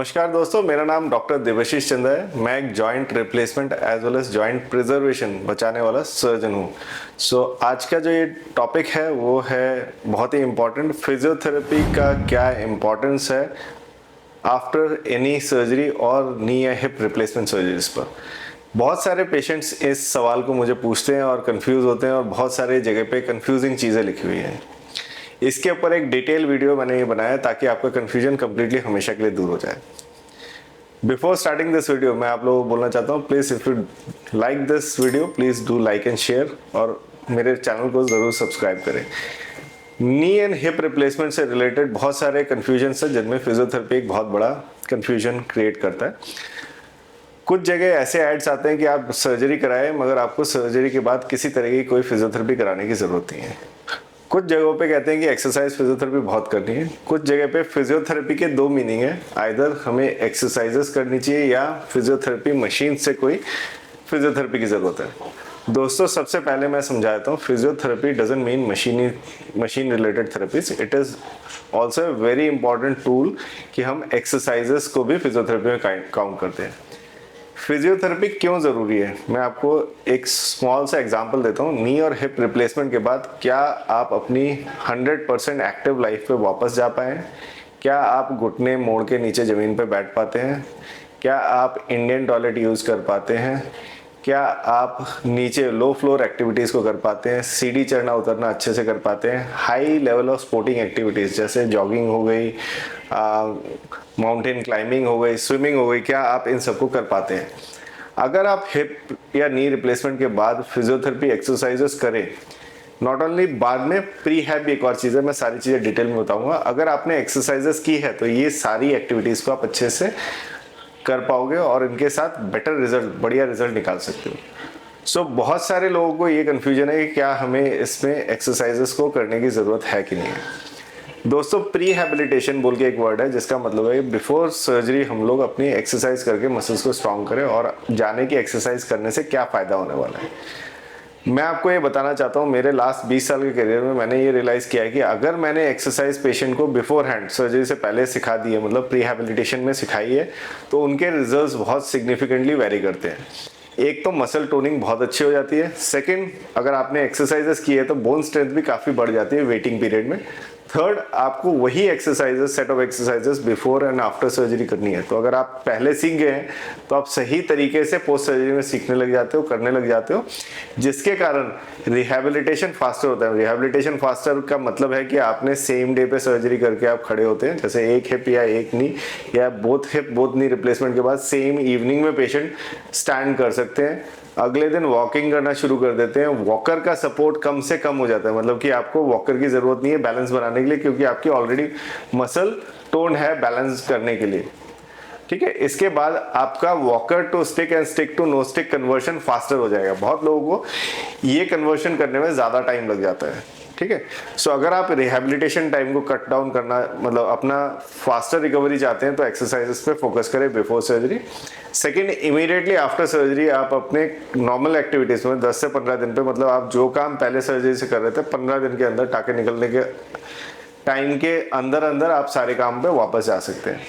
नमस्कार दोस्तों, मेरा नाम डॉक्टर देवाशीष चंद्र है। मैं एक joint replacement as well as joint preservation बचाने वाला सर्जन हूँ। आज का जो ये टॉपिक है वो है बहुत ही इम्पोर्टेंट, फिजियोथेरेपी का क्या इम्पोर्टेंस है आफ्टर एनी सर्जरी और नी या हिप रिप्लेसमेंट सर्जरीज पर। बहुत सारे पेशेंट्स इस सवाल को मुझे पूछते हैं और कंफ्यूज होते हैं और बहुत सारे जगह पे कंफ्यूजिंग चीज़ें लिखी हुई हैं। इसके ऊपर एक डिटेल वीडियो मैंने ये बनाया ताकि आपका कंफ्यूजन कम्प्लीटली हमेशा के लिए दूर हो जाए। बिफोर स्टार्टिंग दिस वीडियो मैं आप लोगों को बोलना चाहता हूँ, please if you like this video please do like and share और मेरे चैनल को ज़रूर सब्सक्राइब करें। नी एंड हिप रिप्लेसमेंट से रिलेटेड बहुत सारे कन्फ्यूजन है जिनमें फिजियोथेरेपी एक बहुत बड़ा कन्फ्यूजन क्रिएट करता है। कुछ जगह ऐसे एड्स आते हैं कि आप सर्जरी कराएं मगर आपको सर्जरी के बाद किसी तरह की कोई फिजियोथेरेपी कराने की ज़रूरत नहीं है। कुछ जगहों पे कहते हैं कि एक्सरसाइज फिजियोथेरेपी बहुत करनी है। कुछ जगह पे फिजियोथेरेपी के दो मीनिंग है, आइदर हमें एक्सरसाइजेस करनी चाहिए या फिजियोथेरेपी मशीन से कोई फिजियोथेरेपी की ज़रूरत है। दोस्तों, सबसे पहले मैं समझाता हूँ, physiotherapy doesn't mean machine related therapies, it is also a very important tool कि हम एक्सरसाइजेस को भी फिजियोथेरेपी में काउंट करते हैं। फिजियोथेरेपी क्यों ज़रूरी है, मैं आपको एक स्मॉल सा एग्जांपल देता हूँ। नी और हिप रिप्लेसमेंट के बाद क्या आप अपनी 100% एक्टिव लाइफ पे वापस जा पाएँ? क्या आप घुटने मोड़ के नीचे ज़मीन पे बैठ पाते हैं? क्या आप इंडियन टॉयलेट यूज़ कर पाते हैं? क्या आप नीचे लो फ्लोर एक्टिविटीज़ को कर पाते हैं? सीढ़ी चढ़ना उतरना अच्छे से कर पाते हैं? High level of sporting activities जैसे जॉगिंग हो गई, माउंटेन क्लाइंबिंग हो गई, स्विमिंग हो गई, क्या आप इन सबको कर पाते हैं? अगर आप हिप या नी रिप्लेसमेंट के बाद फिजियोथेरेपी एक्सरसाइजेस करें, नॉट ओनली बाद में प्री हैब भी एक और चीज़ है, मैं सारी चीज़ें डिटेल में बताऊंगा। अगर आपने एक्सरसाइजेस की है तो ये सारी एक्टिविटीज़ को आप अच्छे से कर पाओगे और इनके साथ बेटर रिजल्ट, बढ़िया रिजल्ट निकाल सकते हो। बहुत सारे लोगों को ये कन्फ्यूजन है कि क्या हमें इसमें एक्सरसाइजेस को करने की ज़रूरत है कि नहीं है। दोस्तों, प्रीहैबिलिटेशन बोल के एक वर्ड है जिसका मतलब है बिफोर सर्जरी हम लोग अपनी एक्सरसाइज करके मसल्स को स्ट्रॉन्ग करें और जाने की एक्सरसाइज करने से क्या फ़ायदा होने वाला है। मैं आपको ये बताना चाहता हूँ, मेरे लास्ट 20 साल के करियर में मैंने ये रियलाइज़ किया है कि अगर मैंने एक्सरसाइज पेशेंट को बिफोर हैंड सर्जरी से पहले सिखा दी है, मतलब प्रीहैबिलिटेशन में सिखाई है, तो उनके रिजल्ट्स बहुत सिग्निफिकेंटली वेरी करते हैं। एक तो मसल टोनिंग बहुत अच्छी हो जाती है। सेकंड, अगर आपने एक्सरसाइजेस की है तो बोन स्ट्रेंथ भी काफ़ी बढ़ जाती है वेटिंग पीरियड में। थर्ड, आपको वही exercises, set of exercises before and after surgery करनी है। तो अगर आप पहले सीख गए हैं तो आप सही तरीके से पोस्ट सर्जरी में सीखने लग जाते हो, करने लग जाते हो, जिसके कारण रिहैबिलिटेशन फास्टर होता है। रिहैबिलिटेशन फास्टर का मतलब है कि आपने सेम डे पे सर्जरी करके आप खड़े होते हैं, जैसे एक हिप या एक नी या both hip both knee replacement के बाद सेम इवनिंग में पेशेंट स्टैंड कर सकते हैं, अगले दिन वॉकिंग करना शुरू कर देते हैं। वॉकर का सपोर्ट कम से कम हो जाता है, मतलब कि आपको वॉकर की ज़रूरत नहीं है बैलेंस बनाने के लिए, क्योंकि आपकी ऑलरेडी मसल टोन है बैलेंस करने के लिए। ठीक है, इसके बाद आपका walker to stick and stick to no stick conversion faster हो जाएगा। बहुत लोगों को ये कन्वर्शन करने में ज़्यादा टाइम लग जाता है। ठीक है, अगर आप रिहैबिलिटेशन टाइम को कट डाउन करना, मतलब अपना फास्टर रिकवरी चाहते हैं, तो एक्सरसाइजेस पे फोकस करें before surgery. Second, immediately after surgery आप अपने नॉर्मल एक्टिविटीज़ में 10 से 15 दिन पे, मतलब आप जो काम पहले सर्जरी से कर रहे थे, 15 दिन के अंदर टाँके निकलने के टाइम के अंदर अंदर आप सारे काम पे वापस जा सकते हैं।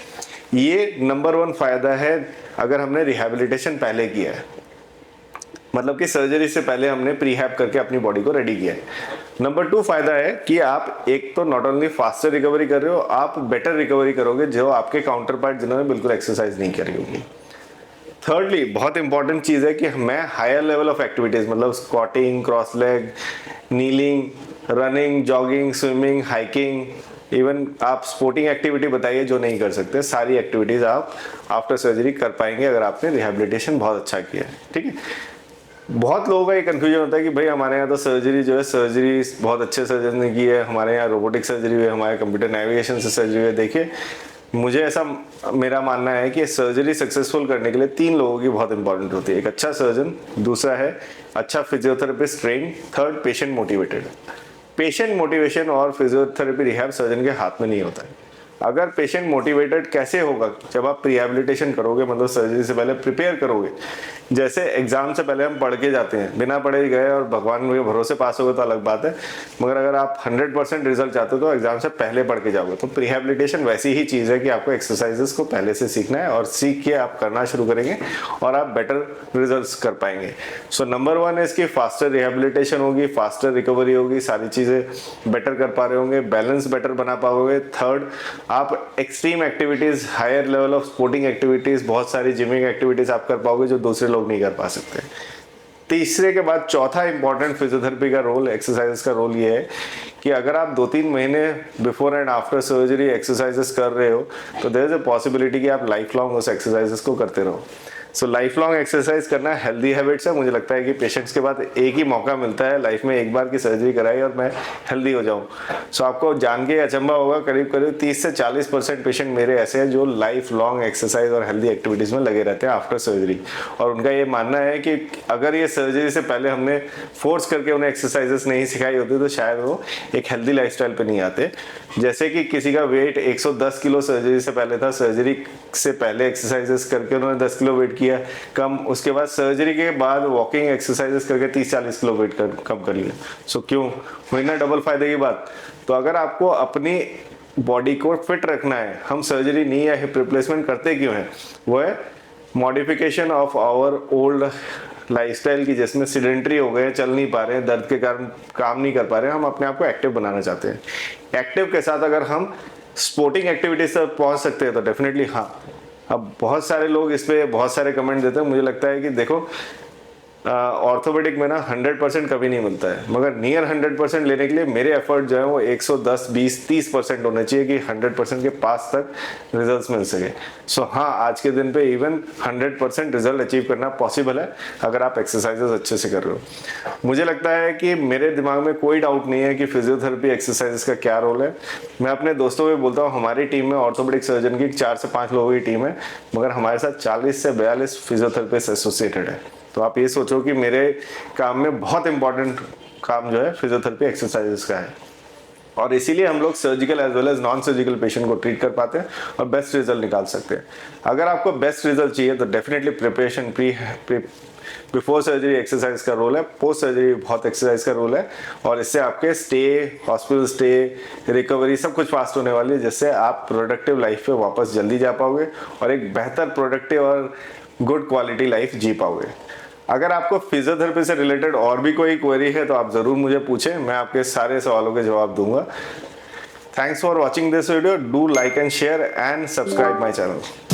ये नंबर 1 फ़ायदा है अगर हमने रिहैबिलिटेशन पहले किया है, मतलब कि सर्जरी से पहले हमने प्रीहैब करके अपनी बॉडी को रेडी किया है। नंबर 2 फायदा है कि आप एक तो नॉट ओनली फास्टर रिकवरी कर रहे हो, आप बेटर रिकवरी करोगे जो आपके काउंटर पार्ट जिन्होंने बिल्कुल एक्सरसाइज नहीं करी होगी। थर्डली, बहुत इंपॉर्टेंट चीज़ है कि मैं हायर लेवल ऑफ एक्टिविटीज़, मतलब squatting, cross leg, kneeling, running, jogging, swimming, hiking, even आप स्पोर्टिंग एक्टिविटी बताइए जो नहीं कर सकते, सारी एक्टिविटीज़ आप आफ्टर सर्जरी कर पाएंगे अगर आपने रिहैबिलिटेशन बहुत अच्छा किया है। ठीक है, बहुत लोगों का ये कन्फ्यूजन होता है कि भाई हमारे यहाँ तो सर्जरी जो है, सर्जरी बहुत अच्छे सर्जन ने की है, हमारे यहाँ रोबोटिक सर्जरी हुई है, हमारे कंप्यूटर नेविगेशन से सर्जरी हुई है। देखिए, मुझे ऐसा मेरा मानना है कि सर्जरी सक्सेसफुल करने के लिए 3 लोगों की बहुत इंपॉर्टेंट होती है। एक अच्छा सर्जन, दूसरा है अच्छा physiotherapist train, third patient motivated. Patient motivation और फिजियोथेरेपी रिहैब सर्जन के हाथ में नहीं होता है। अगर पेशेंट मोटिवेटेड कैसे होगा, जब आप रिहैबिलिटेशन करोगे, मतलब सर्जरी से पहले प्रिपेयर करोगे। जैसे एग्जाम से पहले हम पढ़ के जाते हैं, बिना पढ़े ही गए और भगवान के भरोसे पास हो गए तो अलग बात है, मगर अगर आप 100% रिजल्ट चाहते हो तो एग्जाम से पहले पढ़ के जाओगे। तो रिहैबिलिटेशन वैसी ही चीज़ है कि आपको एक्सरसाइजेस को पहले से सीखना है और सीख के आप करना शुरू करेंगे और आप बेटर रिजल्ट्स कर पाएंगे। सो नंबर 1 है इसकी फास्टर रिहैबिलिटेशन होगी, फास्टर रिकवरी होगी, सारी चीज़ें बेटर कर पा रहे होंगे, बैलेंस बेटर बना पाओगे। थर्ड, आप extreme activities, higher level of sporting activities, बहुत सारी जिमिंग एक्टिविटीज़ आप कर पाओगे जो दूसरे लोग नहीं कर पा सकते। तीसरे के बाद चौथा इंपॉर्टेंट फिजियोथेरेपी का रोल, एक्सरसाइजेस का रोल ये है कि अगर आप 2-3 महीने before and after surgery exercises कर रहे हो तो देयर इज अ पॉसिबिलिटी कि आप लाइफ लॉन्ग उस एक्सरसाइजेस को करते रहो। सो लाइफ लॉन्ग एक्सरसाइज करना हेल्दी हैबिट्स है। मुझे लगता है कि पेशेंट्स के बाद एक ही मौका मिलता है लाइफ में, एक बार की सर्जरी कराई और मैं हेल्दी हो जाऊं। सो आपको जान के अचंभा होगा, करीब करीब 30 से 40% पेशेंट मेरे ऐसे हैं जो लाइफ लॉन्ग एक्सरसाइज और हेल्दी एक्टिविटीज़ में लगे रहते हैं आफ्टर सर्जरी। और उनका ये मानना है कि अगर ये सर्जरी से पहले हमने फोर्स करके उन्हें एक्सरसाइजेस नहीं सिखाई होती तो शायद वो एक हेल्दी लाइफस्टाइल पे नहीं आते। जैसे कि किसी का वेट 110 किलो सर्जरी से पहले था, सर्जरी से पहले एक्सरसाइजेस करके उन्होंने 10 किलो वेट किया कम, उसके बाद सर्जरी के बाद वॉकिंग एक्सरसाइजेस करके 30-40 किलो वेट कम कर लिया। सो क्यों हुई ना डबल फायदे की बात। तो अगर आपको अपनी बॉडी को फिट रखना है, हम सर्जरी नहीं या हिप रिप्लेसमेंट करते क्यों है, वो है modification of our old lifestyle की, जिसमें सिडेंट्री हो गए, चल नहीं पा रहे हैं, दर्द के कारण काम नहीं कर पा रहे हैं, हम अपने आप को एक्टिव बनाना चाहते हैं। एक्टिव के साथ अगर हम स्पोर्टिंग एक्टिविटीज तक पहुंच सकते हैं तो डेफिनेटली हाँ। अब बहुत सारे लोग इस पे बहुत सारे कमेंट देते हैं, मुझे लगता है कि देखो ऑर्थोपेडिक में ना 100% कभी नहीं मिलता है, मगर नियर 100% लेने के लिए मेरे एफर्ट जो है वो 110, 20, 30% होने चाहिए कि 100% के पास तक रिजल्ट्स मिल सके। सो हाँ, आज के दिन पे इवन 100% रिजल्ट अचीव करना पॉसिबल है अगर आप एक्सरसाइजेस अच्छे से कर रहे हो। मुझे लगता है कि मेरे दिमाग में कोई डाउट नहीं है कि फिजियोथेरेपी एक्सरसाइजेस का क्या रोल है। मैं अपने दोस्तों को बोलता हूँ, हमारी टीम में ऑर्थोपेडिक सर्जन की 4 से 5 लोगों की टीम है, मगर हमारे साथ 40 से 42 फिजियोथेरेपिस्ट एसोसिएटेड है। तो आप ये सोचो कि मेरे काम में बहुत इंपॉर्टेंट काम जो है फिजियोथेरेपी एक्सरसाइजेस का है, और इसीलिए हम लोग surgical as well as non surgical patient को ट्रीट कर पाते हैं और बेस्ट रिजल्ट निकाल सकते हैं। अगर आपको बेस्ट रिजल्ट चाहिए तो definitely preparation, before surgery exercise का रोल है, पोस्ट सर्जरी बहुत एक्सरसाइज का रोल है, और इससे आपके स्टे, हॉस्पिटल स्टे, रिकवरी सब कुछ फास्ट होने वाली है, जिससे आप प्रोडक्टिव लाइफ पे वापस जल्दी जा पाओगे और एक बेहतर प्रोडक्टिव और गुड क्वालिटी लाइफ जी पाओगे। अगर आपको फिजियोथेरेपी से रिलेटेड और भी कोई क्वेरी है तो आप ज़रूर मुझे पूछें, मैं आपके सारे सवालों के जवाब दूंगा। Thanks for watching this video, do like and share and subscribe my channel.